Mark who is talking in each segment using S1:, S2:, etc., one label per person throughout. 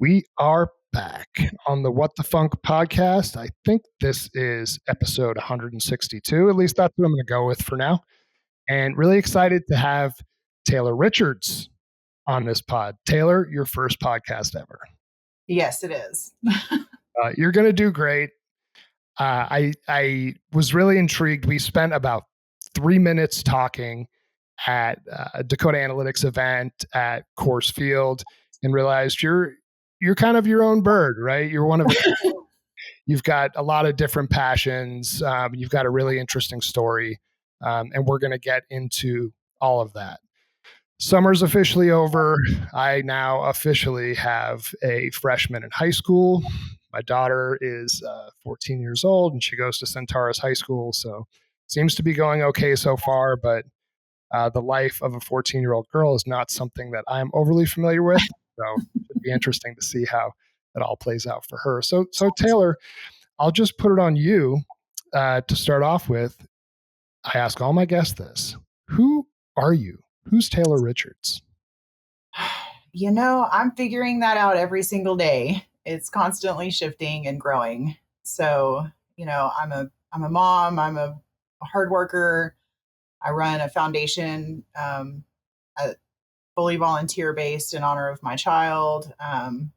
S1: We are back on the What the Funk podcast. I think this is episode 162. At least that's what I'm going to go with for now. And really excited to have Taylor Richards on this pod. Taylor, your first podcast ever.
S2: Yes, it is.
S1: You're going to do great. I was really intrigued. We spent about 3 minutes talking at a Dakota Analytics event at Coors Field and realized you're kind of your own bird, right? You're one of you've got a lot of different passions. You've got a really interesting story. And we're going to get into all of that. Summer's officially over. I now officially have a freshman in high school. My daughter is 14 years old and she goes to Centaurus High School. So seems to be going okay so far, but the life of a 14-year-old girl is not something that I'm overly familiar with. So it'd be interesting to see how it all plays out for her. So Taylor, I'll just put it on you to start off with. I ask all my guests this. Who are you? Who's Taylor Richards?
S2: I'm figuring that out every single day. It's constantly shifting and growing. So, I'm a mom, I'm a hard worker. I run a foundation, fully volunteer based in honor of my child. I'm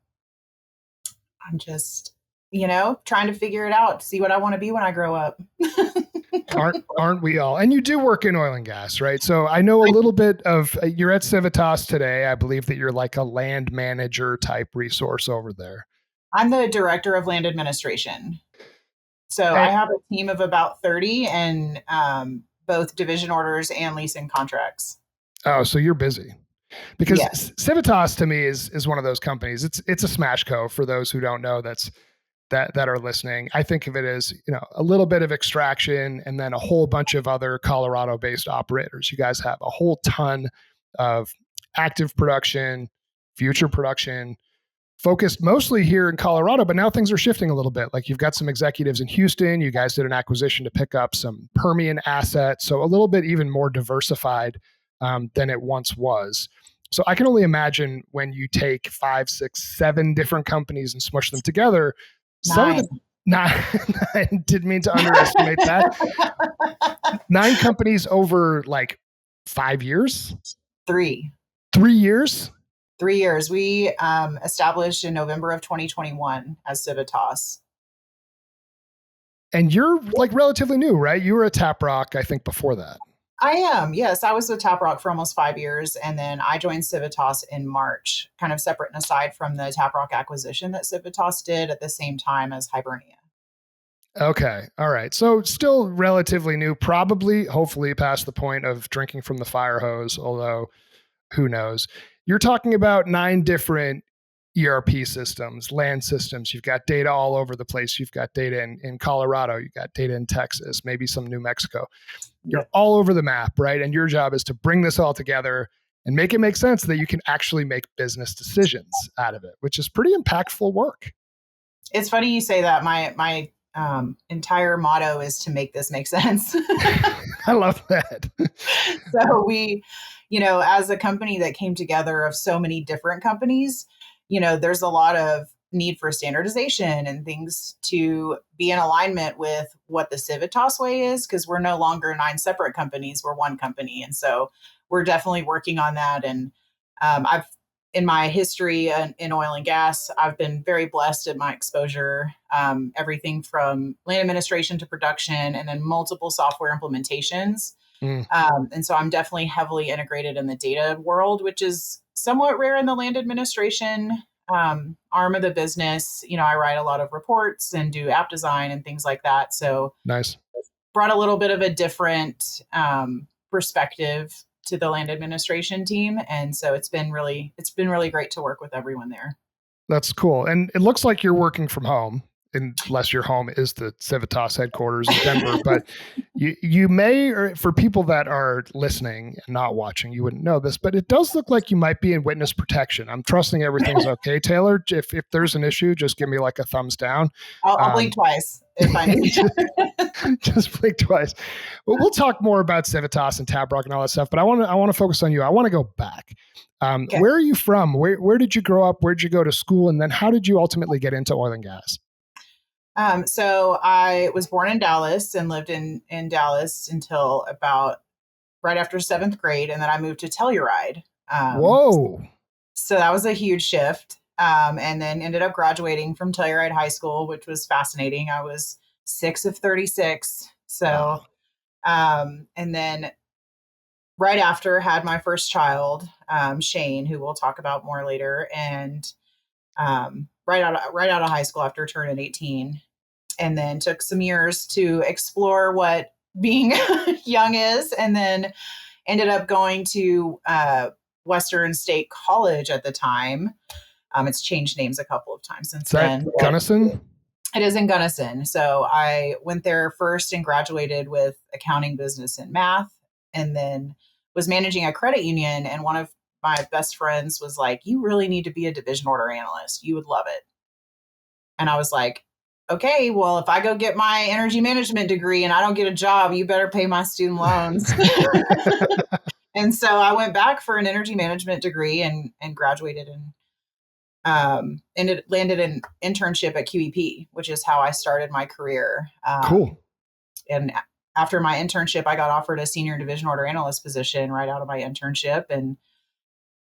S2: just, trying to figure it out, see what I want to be when I grow up.
S1: Aren't we all? And you do work in oil and gas, right? So I know a little bit of, you're at Civitas today. I believe that you're like a land manager type resource over there.
S2: I'm the director of land administration. So I have a team of about 30 and both division orders and leasing contracts.
S1: Oh, so you're busy. Because
S2: yes.
S1: Civitas to me is one of those companies. It's a smash co for those who don't know that are listening. I think of it as, a little bit of extraction and then a whole bunch of other Colorado-based operators. You guys have a whole ton of active production, future production, focused mostly here in Colorado, but now things are shifting a little bit. Like you've got some executives in Houston. You guys did an acquisition to pick up some Permian assets. So a little bit even more diversified than it once was. So I can only imagine when you take 5, 6, 7 different companies and smush them together. I didn't mean to underestimate that. 9 companies over like 5 years?
S2: 3.
S1: 3 years?
S2: 3 years. We established in November of 2021 as Civitas.
S1: And you're like relatively new, right? You were at Taprock, I think, before that.
S2: I am. Yes, I was with Taprock for almost 5 years. And then I joined Civitas in March, kind of separate and aside from the Taprock acquisition that Civitas did at the same time as Hibernia.
S1: Okay. All right. So still relatively new, probably, hopefully past the point of drinking from the fire hose, although who knows. You're talking about 9 different ERP systems, land systems. You've got data all over the place. You've got data in Colorado. You've got data in Texas, maybe some New Mexico. You're all over the map, right? And your job is to bring this all together and make it make sense so that you can actually make business decisions out of it, which is pretty impactful work.
S2: It's funny you say that. My entire motto is to make this make sense.
S1: I love that.
S2: So we, as a company that came together of so many different companies, there's a lot of need for standardization and things to be in alignment with what the Civitas way is, because we're no longer 9 separate companies, we're one company. And so we're definitely working on that. And in my history in oil and gas, I've been very blessed in my exposure, everything from land administration to production and then multiple software implementations. And so I'm definitely heavily integrated in the data world, which is somewhat rare in the land administration arm of the business. I write a lot of reports and do app design and things like that. So
S1: nice.
S2: Brought a little bit of a different perspective to the land administration team. And so it's been really great to work with everyone there.
S1: That's cool. And it looks like you're working from home, unless your home is the Civitas headquarters in Denver. But you may, or for people that are listening and not watching, you wouldn't know this, but it does look like you might be in witness protection. I'm trusting everything's okay, Taylor. If there's an issue, just give me like a thumbs down.
S2: I'll blink twice. if I need to.
S1: Just blink twice. Well, we'll talk more about Civitas and Taprock and all that stuff, but I want to focus on you. I want to go back.
S2: Okay.
S1: Where are you from? Where did you grow up? Where did you go to school? And then how did you ultimately get into oil and gas?
S2: So I was born in Dallas and lived in Dallas until about right after seventh grade. And then I moved to Telluride.
S1: Whoa.
S2: So that was a huge shift. And then ended up graduating from Telluride High School, which was fascinating. I was 6 of 36. So, wow. And then right after had my first child, Shane, who we'll talk about more later. And right out of high school after turning 18, and then took some years to explore what being young is, and then ended up going to Western State College at the time. It's changed names a couple of times since then.
S1: Gunnison?
S2: It is in Gunnison. So I went there first and graduated with accounting, business, and math, and then was managing a credit union. And one of my best friends was like, "You really need to be a division order analyst. You would love it." And I was like, "Okay, well, if I go get my energy management degree and I don't get a job, you better pay my student loans." And so I went back for an energy management degree and graduated and it landed an internship at QEP, which is how I started my career.
S1: Cool.
S2: And after my internship, I got offered a senior division order analyst position right out of my internship, and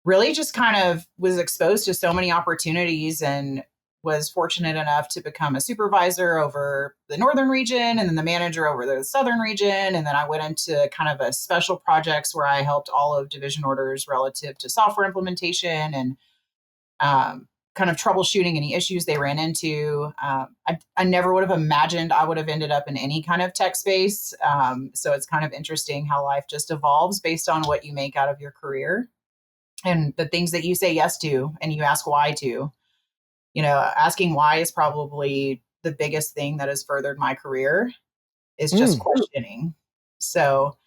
S2: really just kind of was exposed to so many opportunities and was fortunate enough to become a supervisor over the northern region and then the manager over the southern region. And then I went into kind of a special projects where I helped all of division orders relative to software implementation and kind of troubleshooting any issues they ran into. I never would have imagined I would have ended up in any kind of tech space. So it's kind of interesting how life just evolves based on what you make out of your career and the things that you say yes to and you ask why to. You know, asking why is probably the biggest thing that has furthered my career, is just questioning. So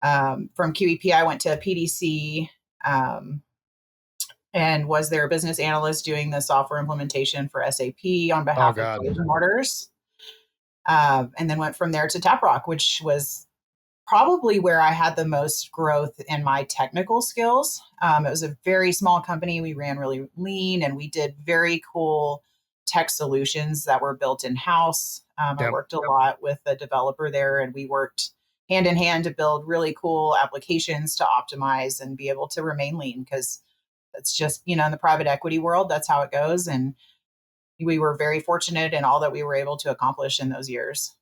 S2: from QEP, I went to PDC and was their business analyst doing the software implementation for SAP on behalf of division orders. And then went from there to Taprock, which was probably where I had the most growth in my technical skills. It was a very small company. We ran really lean and we did very cool tech solutions that were built in-house. I worked a lot with a developer there, and we worked hand in hand to build really cool applications to optimize and be able to remain lean, because it's just, you know, in the private equity world, that's how it goes. And we were very fortunate in all that we were able to accomplish in those years.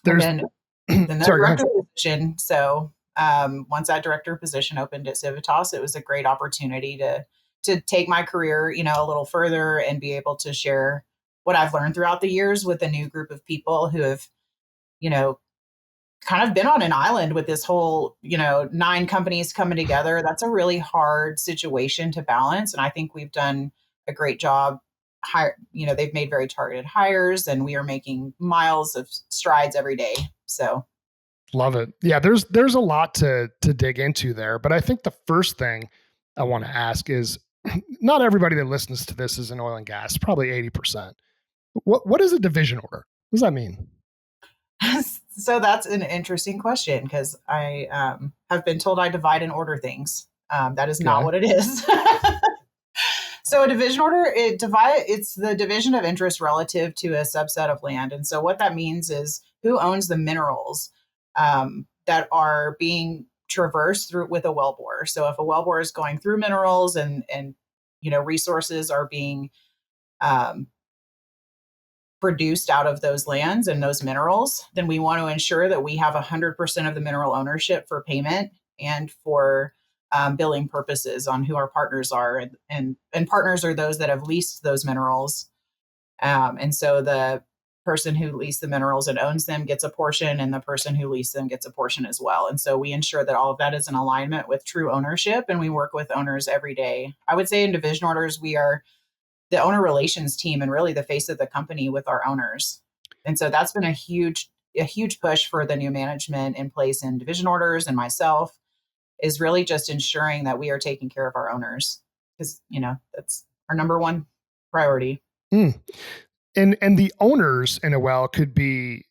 S2: Then the director position. So once that director position opened at Civitas, it was a great opportunity to take my career, you know, a little further and be able to share what I've learned throughout the years with a new group of people who have, you know, kind of been on an island with this whole, you know, 9 companies coming together. That's a really hard situation to balance. And I think we've done a great job. You know, they've made very targeted hires and we are making miles of strides every day. So
S1: love it. Yeah, there's a lot to dig into there, but I think the first thing I want to ask is, not everybody that listens to this is in oil and gas, probably 80%. What is a division order? What does that mean?
S2: So that's an interesting question, because I have been told I divide and order things. That is not what it is. So a division order, it's the division of interest relative to a subset of land. And so what that means is who owns the minerals that are being traversed through with a wellbore. So if a wellbore is going through minerals and you know, resources are being produced out of those lands and those minerals, then we want to ensure that we have 100% of the mineral ownership for payment and for billing purposes on who our partners are. And partners are those that have leased those minerals. And so the person who leased the minerals and owns them gets a portion, and the person who leased them gets a portion as well. And so we ensure that all of that is in alignment with true ownership, and we work with owners every day. I would say in division orders, we are the owner relations team and really the face of the company with our owners. And so that's been a huge push for the new management in place in division orders and myself, is really just ensuring that we are taking care of our owners, because, you know, that's our number one priority.
S1: And the owners in a well could be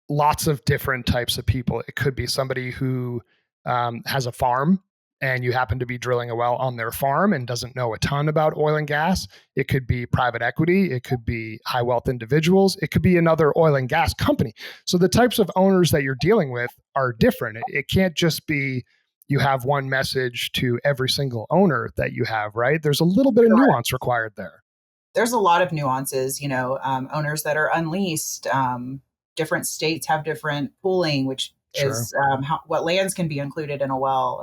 S1: lots of different types of people. It could be somebody who has a farm and you happen to be drilling a well on their farm and doesn't know a ton about oil and gas. It could be private equity. It could be high wealth individuals. It could be another oil and gas company. So the types of owners that you're dealing with are different. It can't just be you have one message to every single owner that you have, right? There's a little bit of nuance required there.
S2: There's a lot of nuances, owners that are unleased. Different states have different pooling, which is what lands can be included in a well.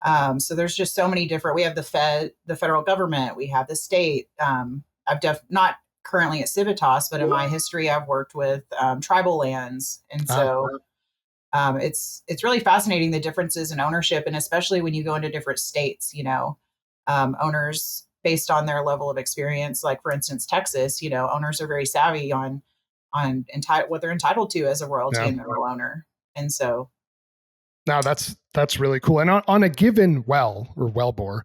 S2: And so there's just so many different, we have the federal government, we have the state. I've not currently at Civitas, but in my history, I've worked with tribal lands. And so it's really fascinating, the differences in ownership. And especially when you go into different states, owners based on their level of experience, like for instance, Texas, owners are very savvy on what they're entitled to as a royalty and mineral owner. And so.
S1: Now that's really cool. And on a given well or wellbore,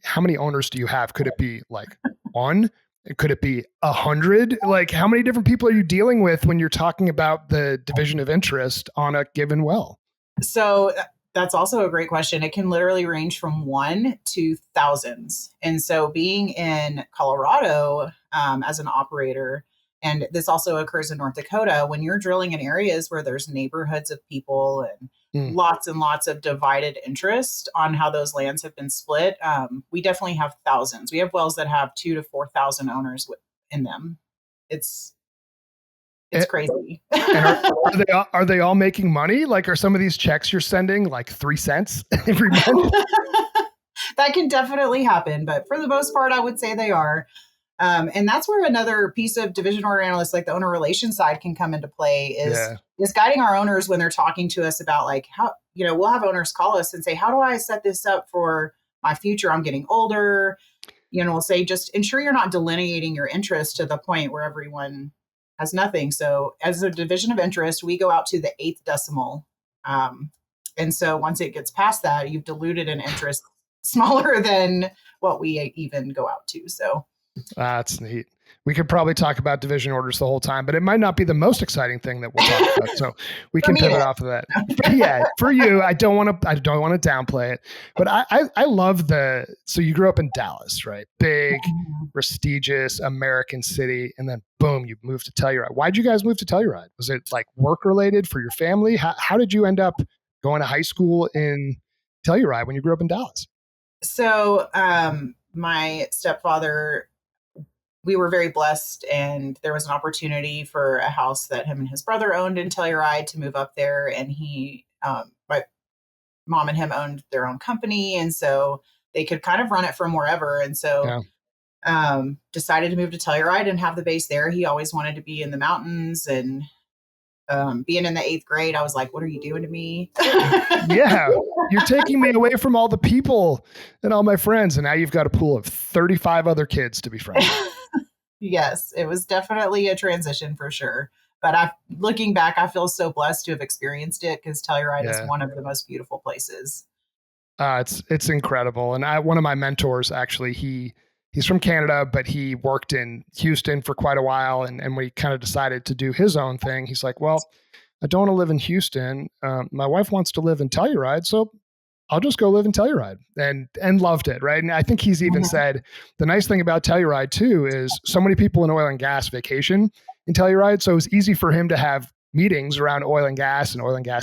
S1: how many owners do you have? Could it be like one? Could it be 100? Like how many different people are you dealing with when you're talking about the division of interest on a given well?
S2: So that's also a great question. It can literally range from 1 to thousands. And so being in Colorado as an operator, and this also occurs in North Dakota, when you're drilling in areas where there's neighborhoods of people and lots of divided interest on how those lands have been split, we definitely have thousands. We have wells that have 2,000 to 4,000 owners in them. It's crazy.
S1: And are they all making money? Like, are some of these checks you're sending like 3 cents every month?
S2: That can definitely happen, but for the most part, I would say they are. And that's where another piece of division order analysts, like the owner relations side, can come into play is guiding our owners when they're talking to us about like how, we'll have owners call us and say, how do I set this up for my future? I'm getting older. We'll say, just ensure you're not delineating your interest to the point where everyone has nothing. So as a division of interest, we go out to the 8th decimal. And so once it gets past that, you've diluted an interest smaller than what we even go out to. So
S1: that's neat. We could probably talk about division orders the whole time, but it might not be the most exciting thing that we'll talk about. So we can pivot off of that. Yeah, for you, I don't want to downplay it, but I love so you grew up in Dallas, right? Big, prestigious American city, and then boom, you moved to Telluride. Why'd you guys move to Telluride? Was it like work related for your family? How did you end up going to high school in Telluride when you grew up in Dallas?
S2: So my stepfather, we were very blessed, and there was an opportunity for a house that him and his brother owned in Telluride to move up there. And my mom and him owned their own company. And so they could kind of run it from wherever. And so decided to move to Telluride and have the base there. He always wanted to be in the mountains, and being in the 8th grade, I was like, what are you doing to me?
S1: Yeah. You're taking me away from all the people and all my friends. And now you've got a pool of 35 other kids to be friends with.
S2: Yes, it was definitely a transition for sure. But looking back, I feel so blessed to have experienced it, because Telluride is one of the most beautiful places.
S1: It's incredible. And one of my mentors, actually, he's from Canada, but he worked in Houston for quite a while. And when he kind of decided to do his own thing, he's like, well, I don't want to live in Houston. My wife wants to live in Telluride, so I'll just go live in Telluride, and loved it, right? And I think he's even said the nice thing about Telluride too is so many people in oil and gas vacation in Telluride, so it's easy for him to have meetings around oil and gas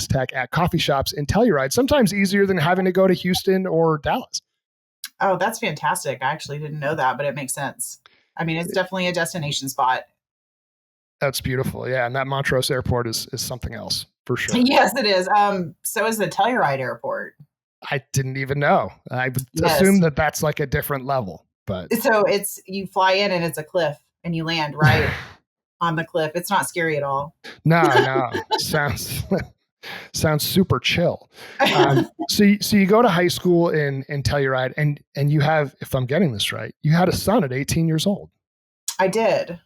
S1: tech at coffee shops in Telluride, sometimes easier than having to go to Houston or Dallas.
S2: Oh, that's fantastic. I actually didn't know that, but it makes sense. I mean, it's definitely a destination spot.
S1: That's beautiful. Yeah. And that Montrose Airport is something else for sure.
S2: Yes, it is. So is the Telluride Airport.
S1: I didn't even know. I would assume that that's like a different level, but.
S2: So you fly in and it's a cliff and you land right on the cliff. It's not scary at all.
S1: No. Sounds super chill. So you go to high school in Telluride, and you have, if I'm getting this right, you had a son at 18 years old.
S2: I did.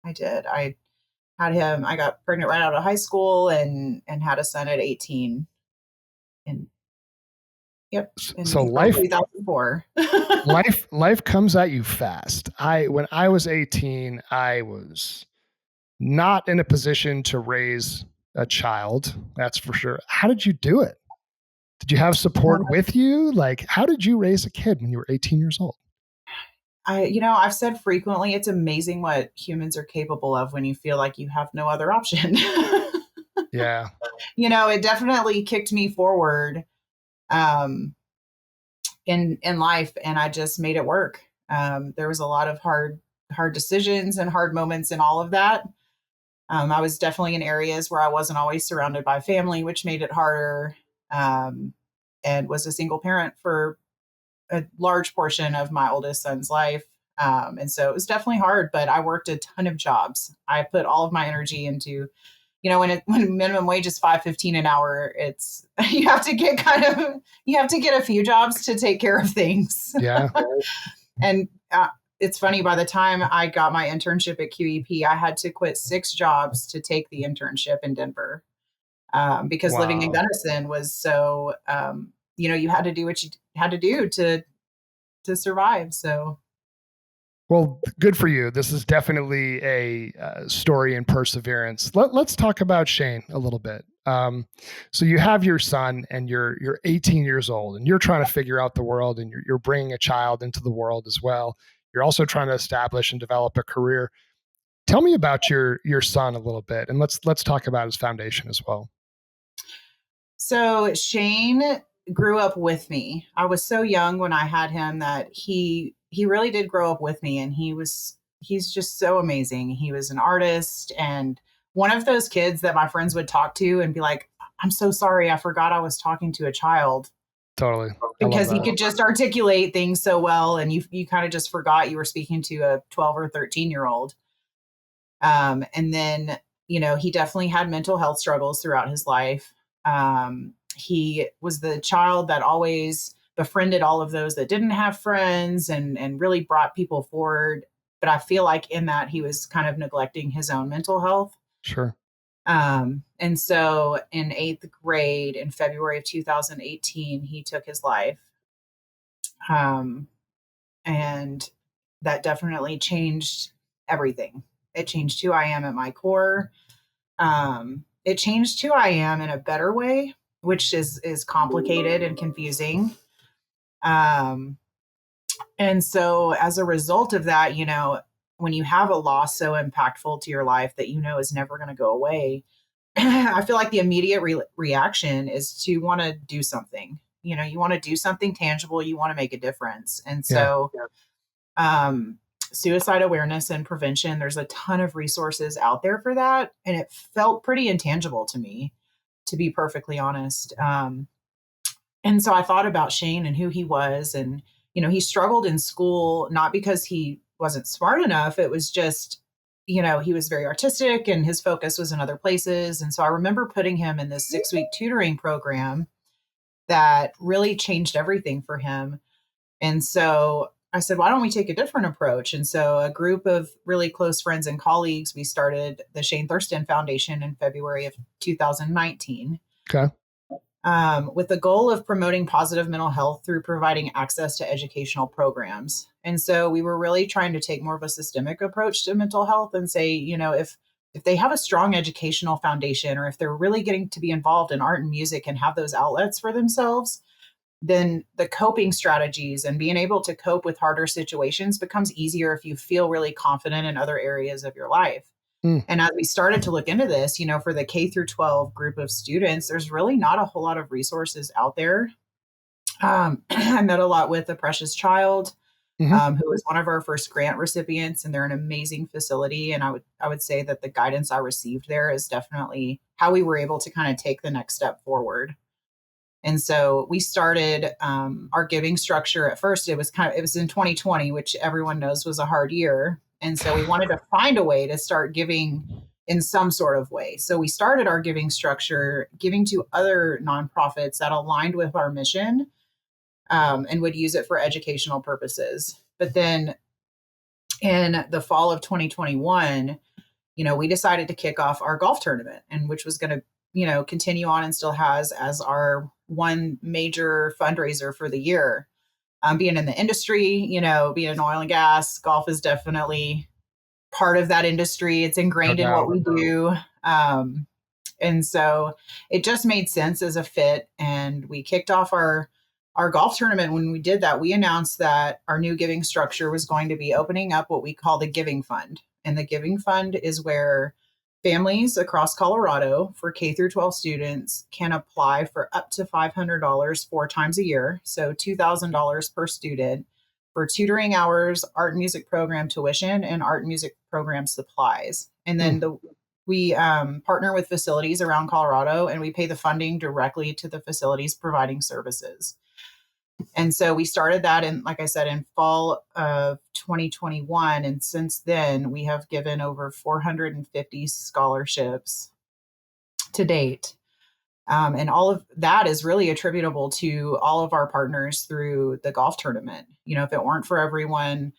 S2: I had him. I got pregnant right out of high school and had a son at 18. And yep.
S1: So life
S2: 2004.
S1: life comes at you fast. When I was 18, I was not in a position to raise a child, that's for sure. How did you do it? Did you have support with you? Like, how did you raise a kid when you were 18 years old?
S2: I've said frequently, it's amazing what humans are capable of when you feel like you have no other option.
S1: Yeah.
S2: It definitely kicked me forward in life, and I just made it work. There was a lot of hard decisions and hard moments in all of that. I was definitely in areas where I wasn't always surrounded by family, which made it harder, and was a single parent for a large portion of my oldest son's life. And so it was definitely hard, but I worked a ton of jobs. I put all of my energy into, when minimum wage is $5.15 an hour, it's, you have to get a few jobs to take care of things.
S1: Yeah.
S2: And it's funny, by the time I got my internship at QEP, I had to quit 6 jobs to take the internship in Denver. Because living in Gunnison was so, you had to do what you had to do to survive. So,
S1: well, good for you. This is definitely a story in perseverance. Let's talk about Shane a little bit. So you have your son, and you're 18 years old, and you're trying to figure out the world, and you're bringing a child into the world as well. You're also trying to establish and develop a career. Tell me about your son a little bit, and let's talk about his foundation as well.
S2: So Shane grew up with me. I was so young when I had him that he really did grow up with me, and he's just so amazing. He was an artist, and one of those kids that my friends would talk to and be like, "I'm so sorry, I forgot I was talking to a child."
S1: Totally.
S2: Because he could just articulate things so well, and you kind of just forgot you were speaking to a 12 or 13-year-old. And then, he definitely had mental health struggles throughout his life. He was the child that always befriended all of those that didn't have friends, and really brought people forward. But I feel like in that he was kind of neglecting his own mental health.
S1: Sure.
S2: And so in 8th grade, in February of 2018, he took his life. And that definitely changed everything. It changed who I am at my core. It changed who I am in a better way, which is complicated and confusing. And so as a result of that, when you have a loss so impactful to your life that is never going to go away, I feel like the immediate reaction is to want to do something. You want to do something tangible. You want to make a difference. And so, suicide awareness and prevention, there's a ton of resources out there for that. And it felt pretty intangible to me, to be perfectly honest. And so I thought about Shane and who he was. And, he struggled in school, not because he wasn't smart enough. It was just, he was very artistic, and his focus was in other places. And so I remember putting him in this 6-week tutoring program that really changed everything for him. And so I said, why don't we take a different approach? And so a group of really close friends and colleagues, we started the Shane Thurston Foundation in February of 2019.
S1: Okay.
S2: With the goal of promoting positive mental health through providing access to educational programs. And so we were really trying to take more of a systemic approach to mental health and say, if they have a strong educational foundation, or if they're really getting to be involved in art and music and have those outlets for themselves, then the coping strategies and being able to cope with harder situations becomes easier if you feel really confident in other areas of your life. And as we started to look into this, for the K through 12 group of students, there's really not a whole lot of resources out there. I met a lot with A Precious Child, who was one of our first grant recipients, and they're an amazing facility. And I would say that the guidance I received there is definitely how we were able to kind of take the next step forward. And so we started our giving structure. At first, it was in 2020, which everyone knows was a hard year. And so we wanted to find a way to start giving in some sort of way. So we started our giving structure, giving to other nonprofits that aligned with our mission, and would use it for educational purposes. But then in the fall of 2021, we decided to kick off our golf tournament, and which was going to, continue on and still has as our one major fundraiser for the year. Being in the industry, being in oil and gas, golf is definitely part of that industry. It's
S1: No
S2: ingrained in what
S1: doubt.
S2: we do. And so it just made sense as a fit. And we kicked off our golf tournament. When we did that, we announced that our new giving structure was going to be opening up what we call the Giving Fund. And the Giving Fund is where families across Colorado for K through 12 students can apply for up to $500 four times a year. So $2,000 per student for tutoring hours, art and music program tuition, and art and music program supplies. And then we partner with facilities around Colorado, and we pay the funding directly to the facilities providing services. And so we started that in, like I said, in fall of 2021. And since then, we have given over 450 scholarships to date. And all of that is really attributable to all of our partners through the golf tournament. You know, if it weren't for everyone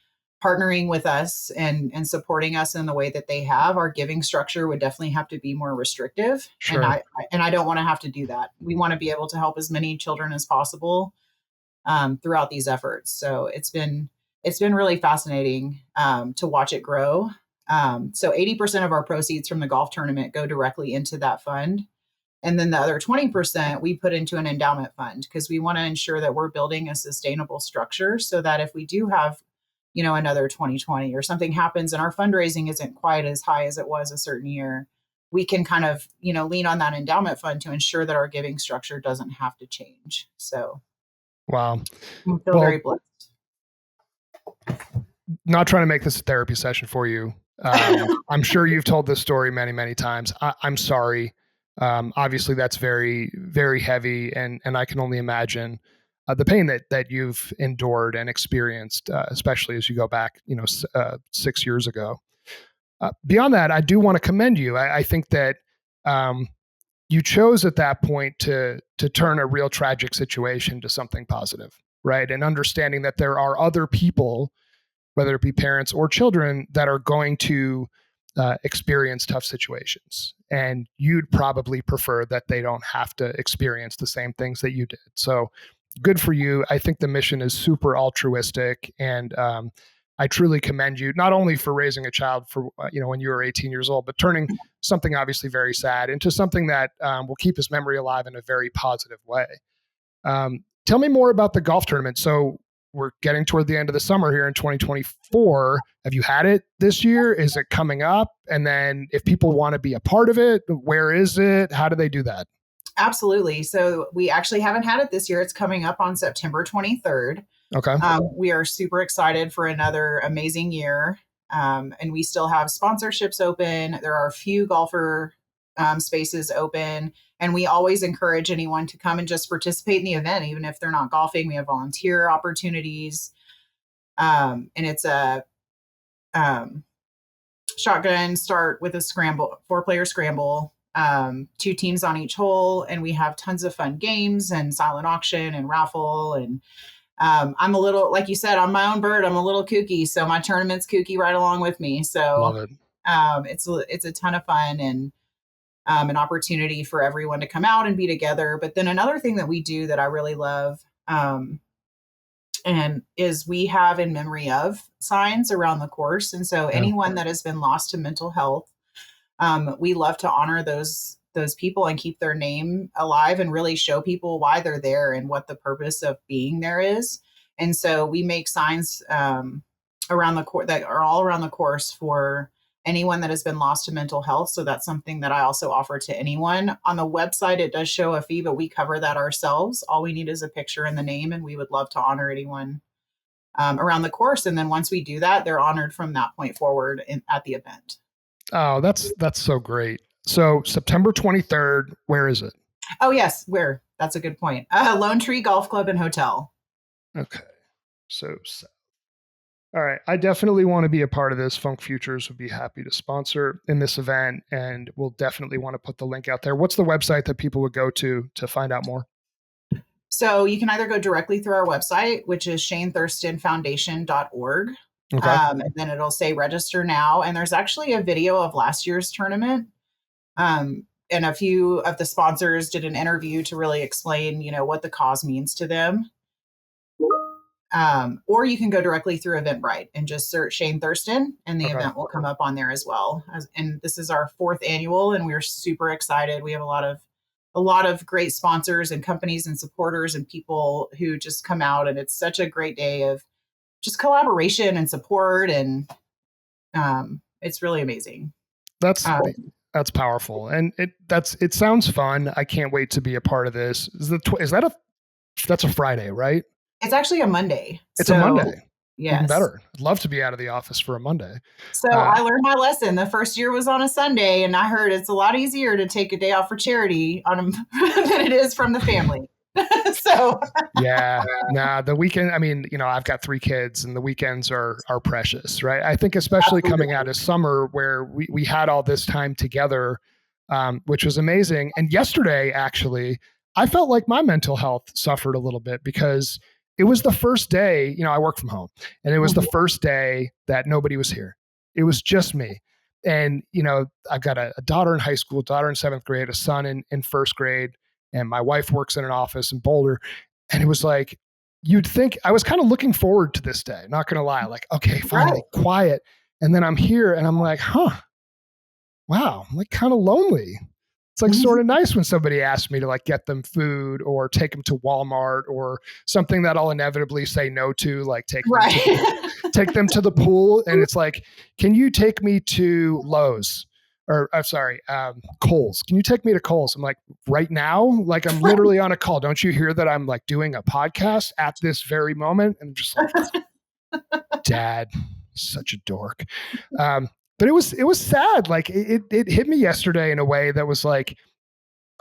S2: partnering with us and supporting us in the way that they have, our giving structure would definitely have to be more restrictive.
S1: Sure.
S2: And I don't want to have to do that. We want to be able to help as many children as possible throughout these efforts. So it's been really fascinating to watch it grow. So 80% of our proceeds from the golf tournament go directly into that fund. And then the other 20% we put into an endowment fund because we want to ensure that we're building a sustainable structure so that if we do have, you know, another 2020 or something happens and our fundraising isn't quite as high as it was a certain year, we can kind of, you know, lean on that endowment fund to ensure that our giving structure doesn't have to change. So
S1: wow.
S2: I feel very blessed.
S1: Not trying to make this a therapy session for you. I'm sure you've told this story many, many times. I'm sorry. Obviously, that's very, very heavy, and I can only imagine the pain that you've endured and experienced, especially as you go back, 6 years ago. Beyond that, I do want to commend you. I think that you chose at that point to turn a real tragic situation to something positive, right? And understanding that there are other people, whether it be parents or children, that are going to experience tough situations. And you'd probably prefer that they don't have to experience the same things that you did. So good for you. I think the mission is super altruistic. And I truly commend you, not only for raising a child for, when you were 18 years old, but turning something obviously very sad into something that will keep his memory alive in a very positive way. Tell me more about the golf tournament. So we're getting toward the end of the summer here in 2024. Have you had it this year? Is it coming up? And then if people want to be a part of it, where is it? How do they do that?
S2: Absolutely. So we actually haven't had it this year. It's coming up on September 23rd.
S1: Okay.
S2: We are super excited for another amazing year. And we still have sponsorships open. There are a few golfer spaces open. And we always encourage anyone to come and just participate in the event, even if they're not golfing. We have volunteer opportunities. And it's a shotgun start with a scramble, 4-player scramble, 2 teams on each hole. And we have tons of fun games and silent auction and raffle. And I'm a little, like you said, I'm my own bird. I'm a little kooky. So my tournament's kooky right along with me. So
S1: love it.
S2: It's a ton of fun and an opportunity for everyone to come out and be together. But then another thing that we do that I really love and is we have in memory of signs around the course. And so anyone that has been lost to mental health, we love to honor those people and keep their name alive and really show people why they're there and what the purpose of being there is. And so we make signs around the course that are all around the course for anyone that has been lost to mental health. So that's something that I also offer to anyone. On the website, it does show a fee, but we cover that ourselves. All we need is a picture and the name, and we would love to honor anyone around the course. And then once we do that, they're honored from that point forward at the event.
S1: Oh, that's so great. So September 23rd, where is it?
S2: Oh, yes. Where? That's a good point. Lone Tree Golf Club and Hotel.
S1: Okay. So all right. I definitely want to be a part of this. Funk Futures would be happy to sponsor in this event, and we'll definitely want to put the link out there. What's the website that people would go to find out more?
S2: So you can either go directly through our website, which is shanethurstonfoundation.org.
S1: Okay.
S2: And then it'll say register now. And there's actually a video of last year's tournament. And a few of the sponsors did an interview to really explain, what the cause means to them. Or you can go directly through Eventbrite and just search Shane Thurston, and the
S1: Okay.
S2: event will come up on there as well. And this is our 4th annual, and we're super excited. We have a lot of great sponsors and companies and supporters and people who just come out, and it's such a great day of just collaboration and support, and it's really amazing.
S1: That's
S2: Um,
S1: that's powerful, and it sounds fun. I can't wait to be a part of this. Is that that's a Friday, right?
S2: it's actually a Monday.
S1: It's a
S2: So,
S1: Monday. Even
S2: yes.
S1: better. I'd love to be out of the office for a Monday.
S2: So
S1: Uh,
S2: I learned my lesson. The first year was on a Sunday, and I heard it's a lot easier to take a day off for charity on than it is from the family. So
S1: yeah, nah, the weekend, I mean, I've got 3 kids and the weekends are precious, right? I think especially coming out
S2: absolutely.
S1: of summer where we had all this time together, which was amazing. And yesterday, actually, I felt like my mental health suffered a little bit because it was the first day, I work from home, and it was the
S2: Mhm.
S1: first day that nobody was here. It was just me. And, I've got a daughter in high school, daughter in 7th grade, a son in 1st grade, and my wife works in an office in Boulder. And it was like, you'd think I was kind of looking forward to this day, not going to lie, like, okay,
S2: Right.
S1: finally quiet. And then I'm here and I'm like, wow, I'm like kind of lonely. It's like sort of nice when somebody asks me to like get them food or take them to Walmart or something that I'll inevitably say no to, like
S2: Right.
S1: take them to the pool. And it's like, can you take me to Lowe's? Or I'm sorry, Kohl's. Can you take me to Kohl's? I'm like, right now? Like I'm literally on a call. Don't you hear that I'm like doing a podcast at this very moment? And I'm just like, Dad, such a dork. But it was sad. Like it hit me yesterday in a way that was like,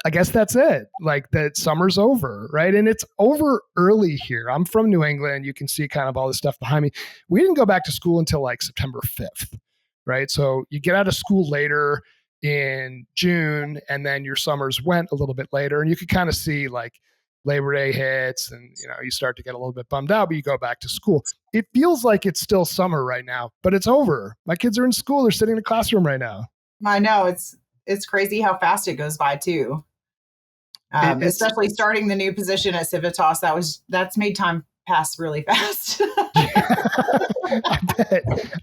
S1: I guess that's it. Like that summer's over, right? And it's over early here. I'm from New England. You can see kind of all this stuff behind me. We didn't go back to school until like September 5th, right? So you get out of school later in June, and then your summers went a little bit later, and you could kind of see like Labor Day hits, and you start to get a little bit bummed out, but you go back to school. It feels like it's still summer right now, but it's over. My kids are in school. They're sitting in a classroom right now.
S2: I know it's crazy how fast it goes by too.
S1: It's
S2: Especially starting the new position at Civitas, that's made time pass really fast.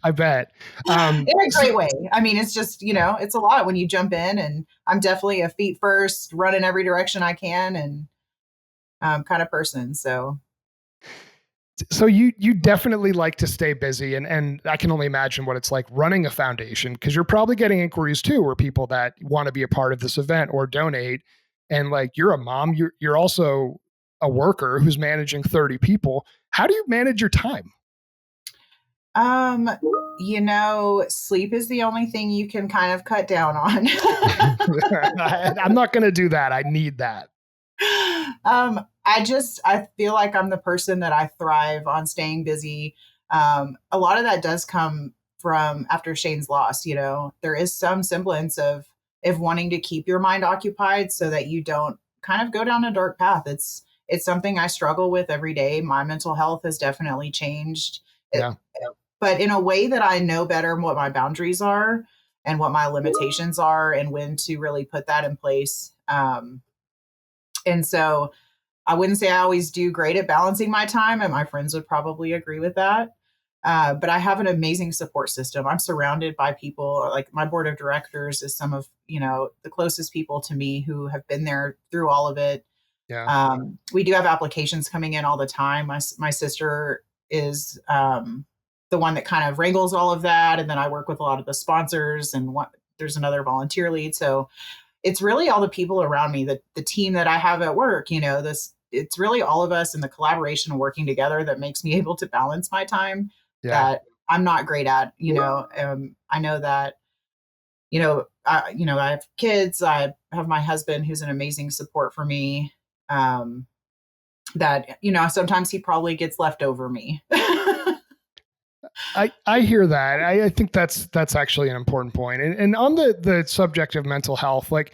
S1: I bet.
S2: In a great way. I mean, it's just, it's a lot when you jump in, and I'm definitely a feet first, run in every direction I can, and kind of person.
S1: So you definitely like to stay busy, and I can only imagine what it's like running a foundation, because you're probably getting inquiries too, where people that want to be a part of this event or donate, and like you're a mom, you're also a worker who's managing 30 people. How do you manage your time?
S2: um, sleep is the only thing you can kind of cut down on.
S1: I'm not going to do that. I need that.
S2: I feel like I'm the person that I thrive on staying busy. A lot of that does come from after Shane's loss. There is some semblance of wanting to keep your mind occupied so that you don't kind of go down a dark path. It's something I struggle with every day. My mental health has definitely changed.
S1: Yeah.
S2: But in a way that I know better what my boundaries are and what my limitations are and when to really put that in place. And so I wouldn't say I always do great at balancing my time, and my friends would probably agree with that. But I have an amazing support system. I'm surrounded by people. Like my board of directors is some of the closest people to me who have been there through all of it.
S1: Yeah.
S2: We do have applications coming in all the time. My sister is the one that kind of wrangles all of that, and then I work with a lot of the sponsors, and there's another volunteer lead. So it's really all the people around me, the team that I have at work. It's really all of us and the collaboration and working together that makes me able to balance my time
S1: Yeah.
S2: that I'm not great at. I know that I have kids. I have my husband who's an amazing support for me. That sometimes he probably gets left over me.
S1: I hear that. I think that's actually an important point. And on the subject of mental health, like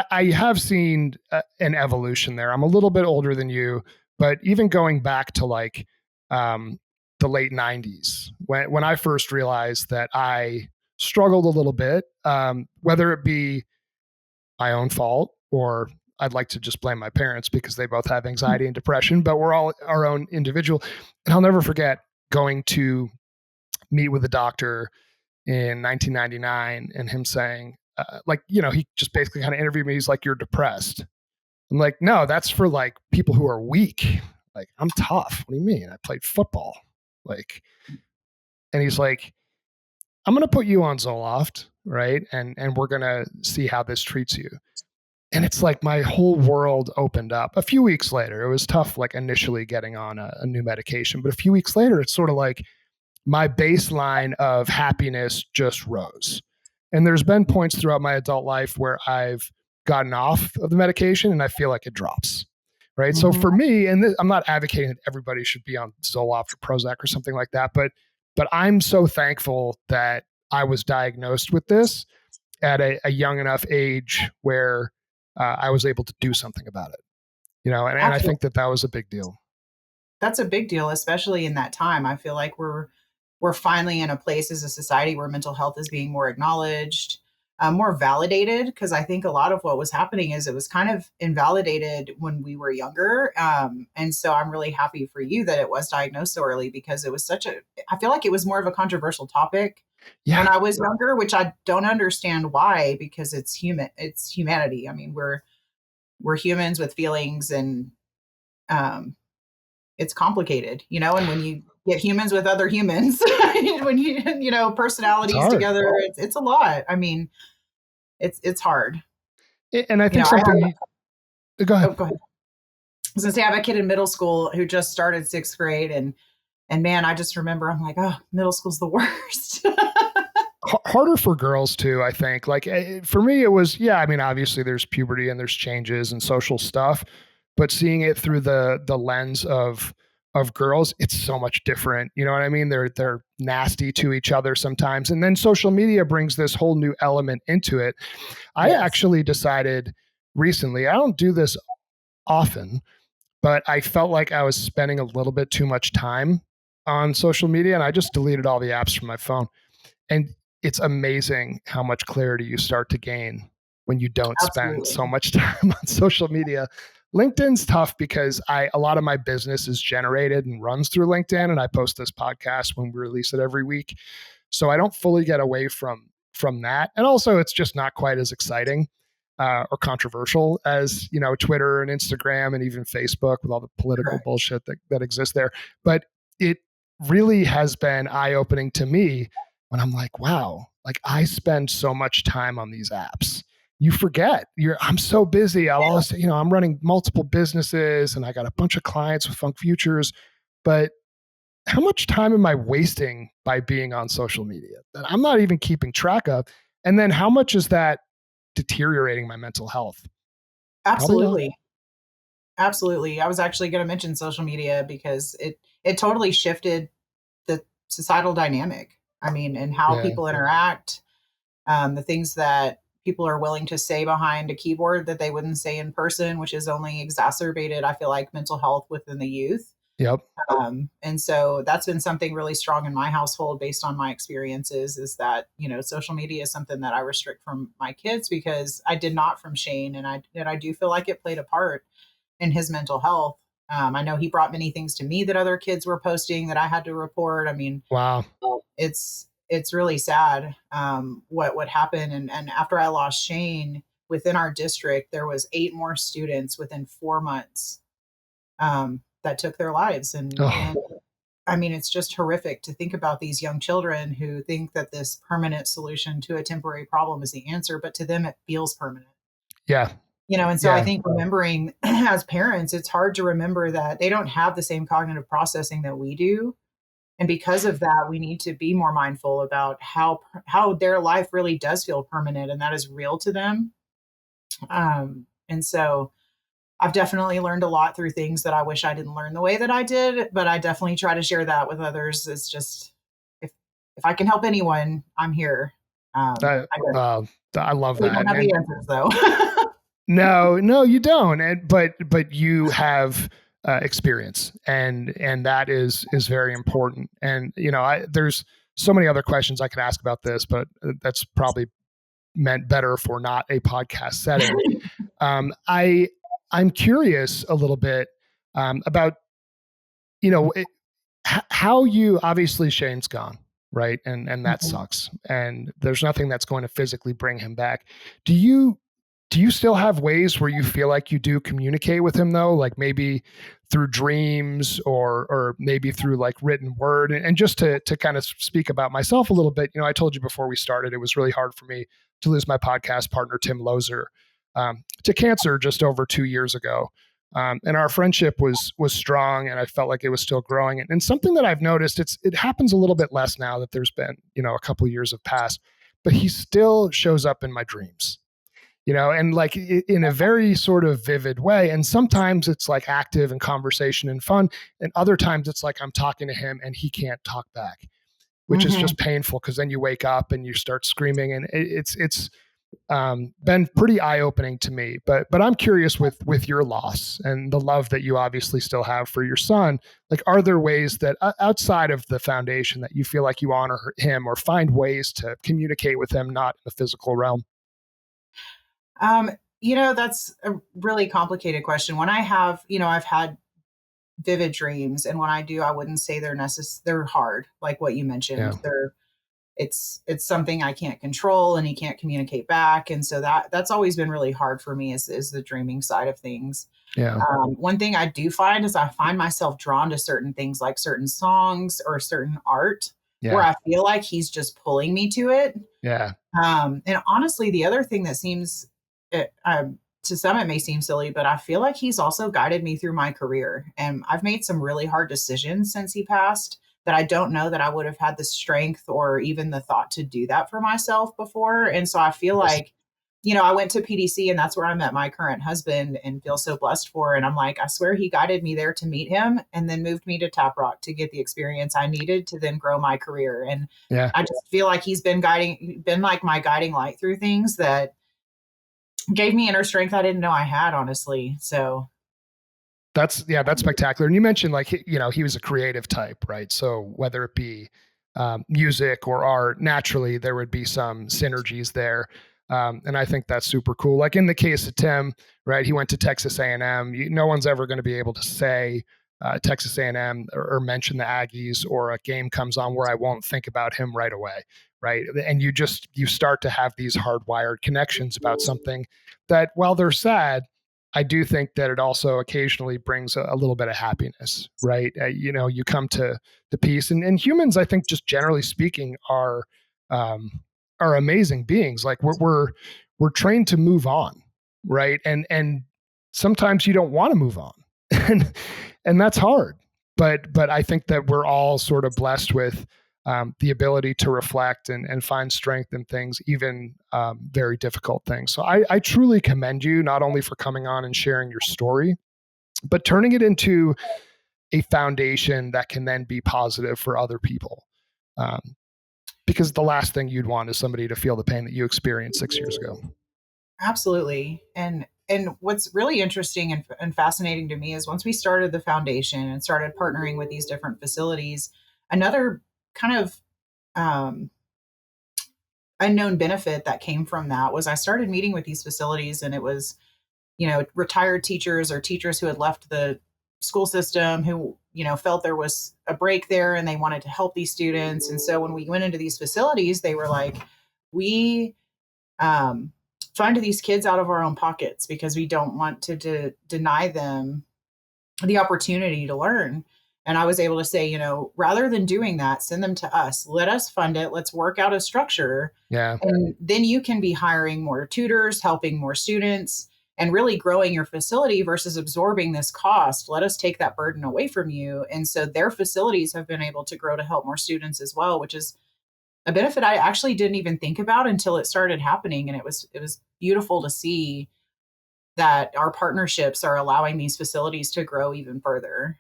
S1: I have seen an evolution there. I'm a little bit older than you, but even going back to like the late 90s, when I first realized that I struggled a little bit, whether it be my own fault or I'd like to just blame my parents because they both have anxiety and depression, but we're all our own individual. And I'll never forget going to meet with a doctor in 1999 and him saying, he just basically kind of interviewed me. He's like, "You're depressed." I'm like, "No, that's for like people who are weak. Like, I'm tough. What do you mean? I played football." And he's like, "I'm going to put you on Zoloft, right? And we're going to see how this treats you." And it's like my whole world opened up. A few weeks later, it was tough, like initially getting on a new medication, but a few weeks later, it's sort of like my baseline of happiness just rose. And there's been points throughout my adult life where I've gotten off of the medication and I feel like it drops. Right. Mm-hmm. So for me, and I'm not advocating that everybody should be on Zoloft or Prozac or something like that, but I'm so thankful that I was diagnosed with this at a young enough age where I was able to do something about it, and I think that was a big deal.
S2: That's a big deal, especially in that time. I feel like we're finally in a place as a society where mental health is being more acknowledged, more validated, because I think a lot of what was happening is it was kind of invalidated when we were younger. And so I'm really happy for you that it was diagnosed so early, because it was I feel like it was more of a controversial topic when I was younger, which I don't understand why, because it's humanity. I mean, we're humans with feelings, and it's complicated, and when you get humans with other humans, when you personalities together, it's a lot. I mean, it's hard.
S1: And I think something. Go ahead.
S2: Go ahead. I was gonna say, I have a kid in middle school who just started 6th grade, and man, I just remember I'm like, oh, middle school's the worst.
S1: Harder for girls too, I think. Like for me, it was, I mean, obviously there's puberty and there's changes and social stuff, but seeing it through the lens of girls, it's so much different. You know what I mean? They're nasty to each other sometimes. And then social media brings this whole new element into it. I actually decided recently, I don't do this often, but I felt like I was spending a little bit too much time on social media, and I just deleted all the apps from my phone. And it's amazing how much clarity you start to gain when you don't spend so much time on social media. LinkedIn's tough because a lot of my business is generated and runs through LinkedIn, and I post this podcast when we release it every week. So I don't fully get away from that. And also it's just not quite as exciting or controversial as, Twitter and Instagram and even Facebook with all the political bullshit that exists there. But it really has been eye-opening to me when I'm like, wow, like I spend so much time on these apps. You forget I'm so busy. I'll always, I'm running multiple businesses and I got a bunch of clients with Funk Futures, but how much time am I wasting by being on social media that I'm not even keeping track of? And then how much is that deteriorating my mental health?
S2: Absolutely. Absolutely. I was actually going to mention social media because it totally shifted the societal dynamic. I mean, and how people interact, the things that people are willing to say behind a keyboard that they wouldn't say in person, which has only exacerbated, I feel like, mental health within the youth.
S1: Yep.
S2: And so that's been something really strong in my household based on my experiences, is that, social media is something that I restrict from my kids, because I did not from Shane. And I do feel like it played a part in his mental health. I know he brought many things to me that other kids were posting that I had to report. I mean,
S1: wow,
S2: it's really sad what happened. And after I lost Shane, within our district, there was 8 more students within 4 months that took their lives. And I mean, it's just horrific to think about these young children who think that this permanent solution to a temporary problem is the answer, but to them, it feels permanent.
S1: Yeah.
S2: And so I think remembering as parents, it's hard to remember that they don't have the same cognitive processing that we do. And because of that, we need to be more mindful about how their life really does feel permanent, and that is real to them. And so I've definitely learned a lot through things that I wish I didn't learn the way that I did, but I definitely try to share that with others. It's just, if I can help anyone, I'm here.
S1: I love that.
S2: We don't have the answers, though.
S1: No, you don't. But you have experience, and that is very important. And there's so many other questions I could ask about this, but that's probably meant better for not a podcast setting. I'm curious a little bit about, how you, obviously Shane's gone, right? And that
S2: Mhm.
S1: sucks. And there's nothing that's going to physically bring him back. Do you still have ways where you feel like you do communicate with him though? Like maybe through dreams or maybe through like written word. And just to kind of speak about myself a little bit, I told you before we started, it was really hard for me to lose my podcast partner, Tim Lozer, to cancer just over 2 years ago. And our friendship was strong, and I felt like it was still growing. And something that I've noticed, it happens a little bit less now that there's been a couple of years have passed, but he still shows up in my dreams, and like in a very sort of vivid way. And sometimes it's like active and conversation and fun, and other times it's like I'm talking to him and he can't talk back, which is
S2: Mhm.
S1: just painful because then you wake up and you start screaming, and it's been pretty eye opening to me. But I'm curious with your loss and the love that you obviously still have for your son. Like, are there ways that outside of the foundation that you feel like you honor him or find ways to communicate with him, not in the physical realm?
S2: Um, that's a really complicated question. When I have, I've had vivid dreams, and when I do, I wouldn't say they're hard, like what you
S1: Yeah,
S2: mentioned. It's something I can't control, and he can't communicate back. And so that's always been really hard for me is the dreaming side of things.
S1: yeah,
S2: One thing I do find is I find myself drawn to certain things, like certain songs or certain art, where
S1: yeah,
S2: I feel like he's just pulling me to it.
S1: yeah.
S2: And honestly, the other thing that seems, to some, it may seem silly, but I feel like he's also guided me through my career. And I've made some really hard decisions since he passed that I don't know that I would have had the strength or even the thought to do that for myself before. And so I feel
S1: Yes.
S2: like, I went to PDC, and that's where I met my current husband and feel so blessed for. And I'm like, I swear he guided me there to meet him and then moved me to Tap Rock to get the experience I needed to then grow my career. And
S1: Yeah.
S2: I just feel like he's been like my guiding light through things that gave me inner strength I didn't know I had, honestly. So,
S1: That's spectacular. And you mentioned like he was a creative type, right? So whether it be music or art, naturally there would be some synergies there. And I think that's super cool. Like in the case of Tim, right? He went to Texas A&M. No one's ever going to be able to say Texas A&M or mention the Aggies, or a game comes on where I won't think about him right away, right? And you start to have these hardwired connections about something that, while they're sad, I do think that it also occasionally brings a little bit of happiness, right? You come to peace, and humans, I think, just generally speaking, um, are amazing beings. Like we're trained to move on, right? And sometimes you don't want to move on, and that's hard. But I think that we're all sort of blessed with the ability to reflect and find strength in things, even very difficult things. So I truly commend you, not only for coming on and sharing your story, but turning it into a foundation that can then be positive for other people. Um, because the last thing you'd want is somebody to feel the pain that you experienced 6 years ago.
S2: absolutely. And what's really interesting and fascinating to me is once we started the foundation and started partnering with these different facilities, another kind of um, unknown benefit that came from that was I started meeting with these facilities, and it was, retired teachers or teachers who had left the school system who, felt there was a break there and they wanted to help these students. And so when we went into these facilities, they were like, we um, fund these kids out of our own pockets because we don't want to deny them the opportunity to learn. And I was able to say, rather than doing that, send them to us. Let us fund it. Let's work out a structure.
S1: Yeah.
S2: And then you can be hiring more tutors, helping more students, and really growing your facility versus absorbing this cost. Let us take that burden away from you. And so their facilities have been able to grow to help more students as well, which is a benefit I actually didn't even think about until it started happening. And it was beautiful to see that our partnerships are allowing these facilities to grow even further.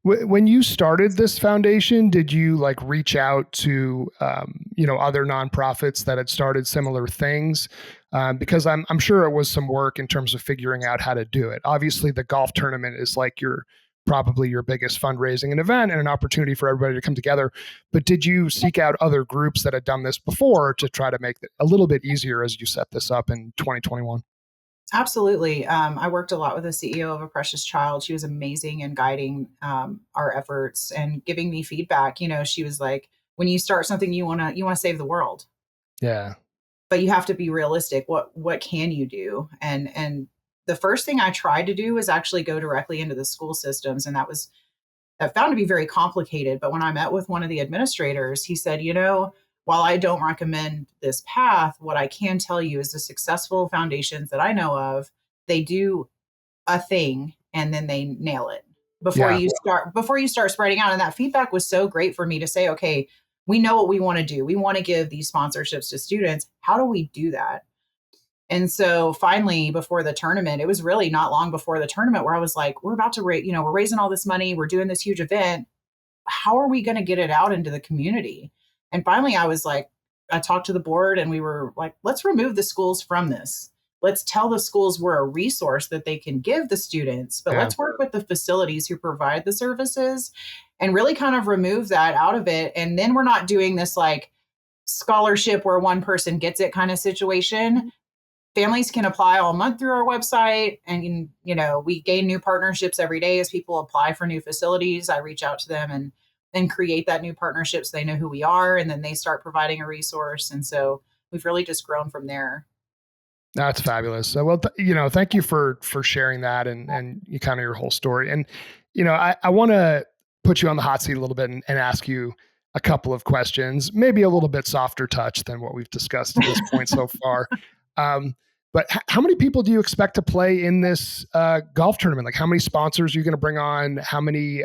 S1: When you started this foundation, did you like reach out to other nonprofits that had started similar things? Because I'm sure it was some work in terms of figuring out how to do it. Obviously, the golf tournament is like probably your biggest fundraising and event and an opportunity for everybody to come together. But did you seek out other groups that had done this before to try to make it a little bit easier as you set this up in 2021?
S2: Absolutely. I worked a lot with the CEO of A Precious Child. She was amazing in guiding our efforts and giving me feedback. She was like, when you start something, you want to save the world,
S1: Yeah.
S2: but you have to be realistic. What can you do? And the first thing I tried to do was actually go directly into the school systems, and that found to be very complicated. But when I met with one of the administrators, he said, while I don't recommend this path, what I can tell you is the successful foundations that I know of, they do a thing and then they nail it before
S1: Yeah.
S2: you start spreading out. And that feedback was so great for me to say, okay, we know what we want to do. We want to give these sponsorships to students. How do we do that? And so finally, before the tournament, it was really not long before the tournament where I was like, we're about to we're raising all this money. We're doing this huge event. How are we going to get it out into the community? And finally, I was like, I talked to the board and we were like, let's remove the schools from this. Let's tell the schools we're a resource that they can give the students, but
S1: Yeah.
S2: let's work with the facilities who provide the services and really kind of remove that out of it. And then we're not doing this like scholarship where one person gets it kind of situation. Families can apply all month through our website, and we gain new partnerships every day as people apply for new facilities. I reach out to them and create that new partnership so they know who we are, and then they start providing a resource. And so we've really just grown from there.
S1: That's fabulous. So, well, thank you for sharing that and you kind of your whole story. And, I want to put you on the hot seat a little bit and ask you a couple of questions, maybe a little bit softer touch than what we've discussed at this point so far. But how many people do you expect to play in this golf tournament? Like, how many sponsors are you going to bring on? How many,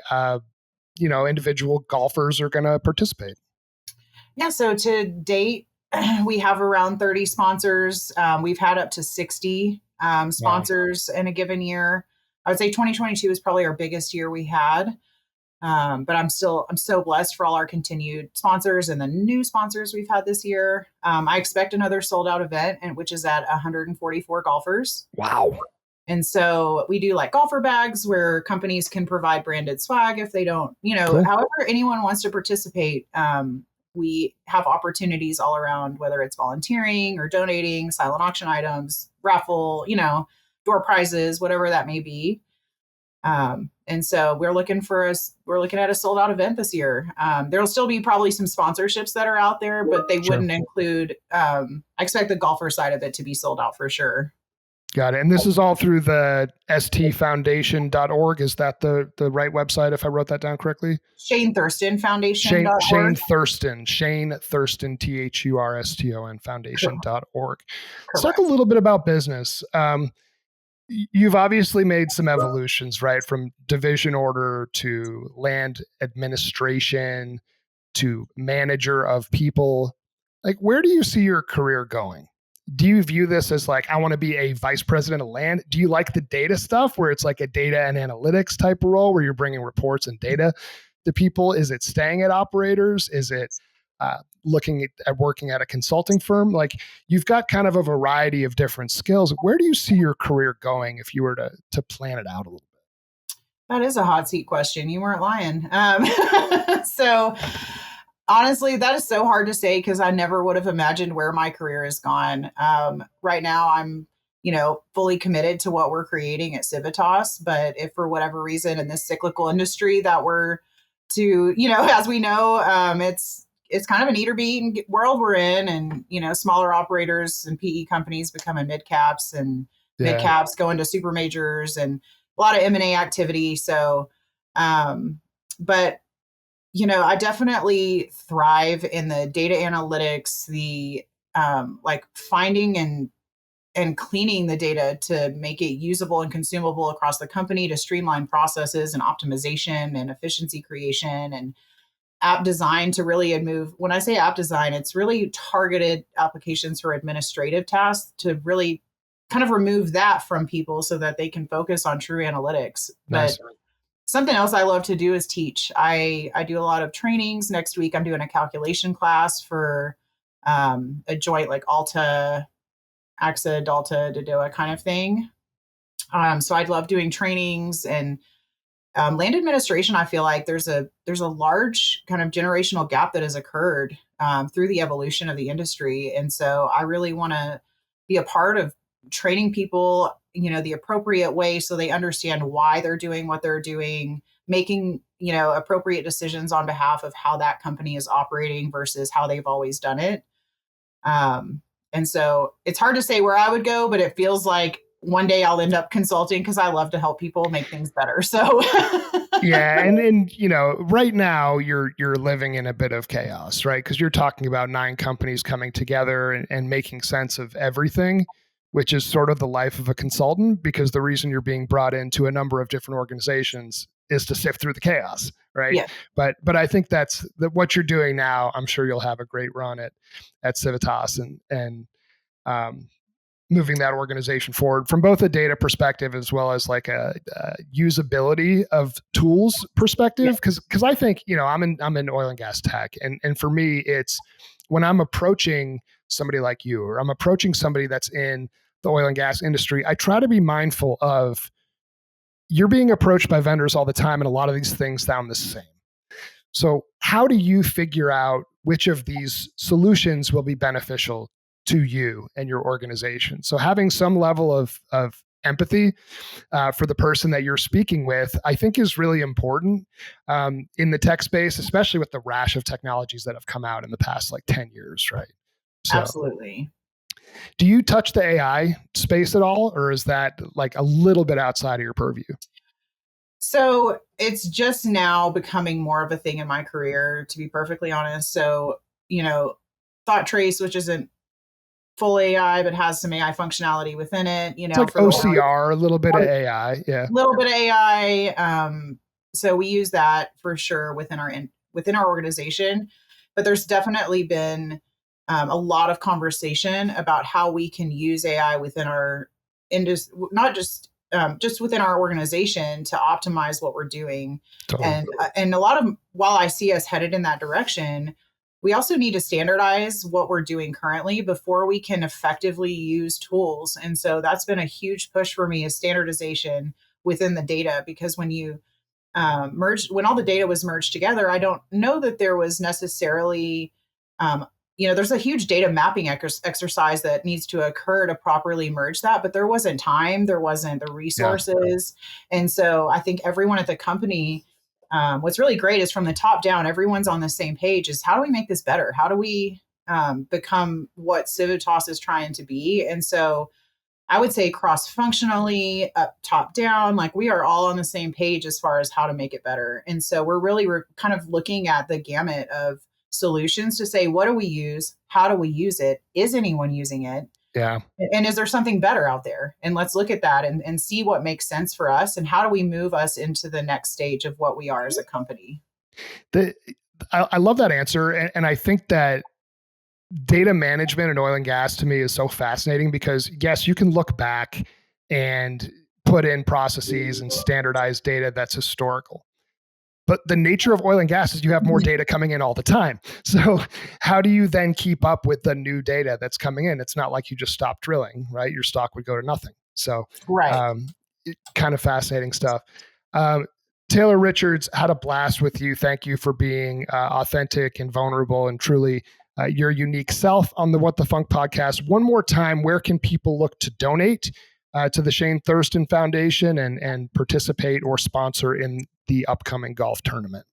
S1: individual golfers are going to participate?
S2: Yeah. So to date, we have around 30 sponsors. We've had up to 60 sponsors in a given year. I would say 2022 is probably our biggest year we had. But I'm so blessed for all our continued sponsors and the new sponsors we've had this year. I expect another sold out event, which is at 144 golfers.
S1: Wow.
S2: And so we do like golfer bags where companies can provide branded swag if they don't,
S1: Cool.
S2: however anyone wants to participate. We have opportunities all around, whether it's volunteering or donating, silent auction items, raffle, door prizes, whatever that may be. And so we're looking at a sold out event this year. There'll still be probably some sponsorships that are out there, but they wouldn't include, I expect the golfer side of it to be sold out for sure.
S1: Got it. And this is all through the stfoundation.org. Is that the right website if I wrote that down correctly?
S2: Shane Thurston Foundation.
S1: Shane Thurston, THURSTON Foundation.org. Let's talk a little bit about business. You've obviously made some evolutions, right? From division order to land administration to manager of people. Like, where do you see your career going? Do you view this as like, I want to be a vice president of land? Do you like the data stuff where it's like a data and analytics type of role where you're bringing reports and data to people? Is it staying at operators? Is it looking at working at a consulting firm? Like, you've got kind of a variety of different skills. Where do you see your career going if you were to plan it out a little bit?
S2: That is a hot seat question. You weren't lying. So honestly, that is so hard to say because I never would have imagined where my career has gone. Right now, I'm, fully committed to what we're creating at Civitas. But if for whatever reason in this cyclical industry that we're to, as we know, it's kind of an eat or be eaten world we're in, and smaller operators and PE companies becoming mid caps, and mid caps going to super majors, and a lot of M&A activity. So, but I definitely thrive in the data analytics, the like finding and cleaning the data to make it usable and consumable across the company, to streamline processes and optimization and efficiency creation, and app design to really move. When I say app design, it's really targeted applications for administrative tasks to really kind of remove that from people so that they can focus on true analytics.
S1: Nice.
S2: But something else I love to do is teach. I do a lot of trainings. Next week, I'm doing a calculation class for a joint like Alta, AXA, Delta, Dodoa kind of thing. So I'd love doing trainings and land administration. I feel like there's a large kind of generational gap that has occurred through the evolution of the industry, and so I really want to be a part of training people, the appropriate way so they understand why they're doing what they're doing, making, appropriate decisions on behalf of how that company is operating versus how they've always done it. And so it's hard to say where I would go, but it feels like one day I'll end up consulting because I love to help people make things better. So
S1: yeah, and right now you're living in a bit of chaos, right? Because you're talking about 9 companies coming together and making sense of everything, which is sort of the life of a consultant, because the reason you're being brought into a number of different organizations is to sift through the chaos, right?
S2: yeah,
S1: But I think that's what you're doing now. I'm sure you'll have a great run at Civitas and um, moving that organization forward from both a data perspective as well as like a usability of tools perspective. Because I think I'm in oil and gas tech, and for me it's when I'm approaching somebody like you, or I'm approaching somebody that's in the oil and gas industry, I try to be mindful of you're being approached by vendors all the time, and a lot of these things sound the same. So how do you figure out which of these solutions will be beneficial to you and your organization? So having some level of empathy for the person that you're speaking with, I think is really important in the tech space, especially with the rash of technologies that have come out in the past like 10 years, right? So
S2: absolutely.
S1: do you touch the AI space at all, or is that like a little bit outside of your purview?
S2: So it's just now becoming more of a thing in my career, to be perfectly honest. So, Thought Trace, which isn't full AI, but has some AI functionality within it,
S1: It's like
S2: for the
S1: OCR, a little bit of AI. Yeah.
S2: little bit of AI. So we use that for sure within our organization, but there's definitely been a lot of conversation about how we can use AI within our industry, not just within our organization to optimize what we're doing.
S1: Totally.
S2: And a lot of, while I see us headed in that direction, we also need to standardize what we're doing currently before we can effectively use tools. And so that's been a huge push for me, is standardization within the data, because when you when all the data was merged together, I don't know that there was necessarily, there's a huge data mapping exercise that needs to occur to properly merge that, but there wasn't time, there wasn't the resources. Yeah. And so I think everyone at the company, what's really great is from the top down, everyone's on the same page, is how do we make this better? How do we become what Civitas is trying to be? And so I would say cross-functionally, up, top down, like we are all on the same page as far as how to make it better. And so we're kind of looking at the gamut of solutions to say, what do we use? How do we use it? Is anyone using it?
S1: Yeah.
S2: And is there something better out there? And let's look at that and see what makes sense for us, and how do we move us into the next stage of what we are as a company?
S1: I love that answer. And I think that data management in oil and gas to me is so fascinating, because yes, you can look back and put in processes and standardize data that's historical. But the nature of oil and gas is you have more data coming in all the time. So how do you then keep up with the new data that's coming in? It's not like you just stop drilling, right? Your stock would go to nothing. So
S2: right.
S1: Kind of fascinating stuff. Taylor Richards, had a blast with you. Thank you for being authentic and vulnerable and truly your unique self on the What the Funk podcast. One more time, where can people look to donate to the Shane Thurston Foundation and participate or sponsor in the upcoming golf tournament?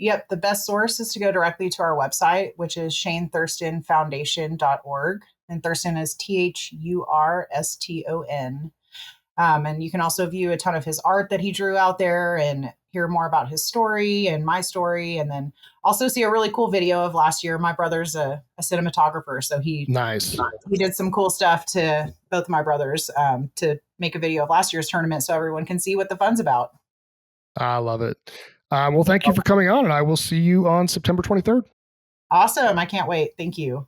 S2: Yep. The best source is to go directly to our website, which is shanethurstonfoundation.org. And Thurston is Thurston. And you can also view a ton of his art that he drew out there and hear more about his story and my story. And then also see a really cool video of last year. My brother's a cinematographer, so he did some cool stuff to both my brothers to make a video of last year's tournament so everyone can see what the fun's about.
S1: I love it. Well, thank you for coming on, and I will see you on September 23rd.
S2: Awesome. I can't wait. Thank you.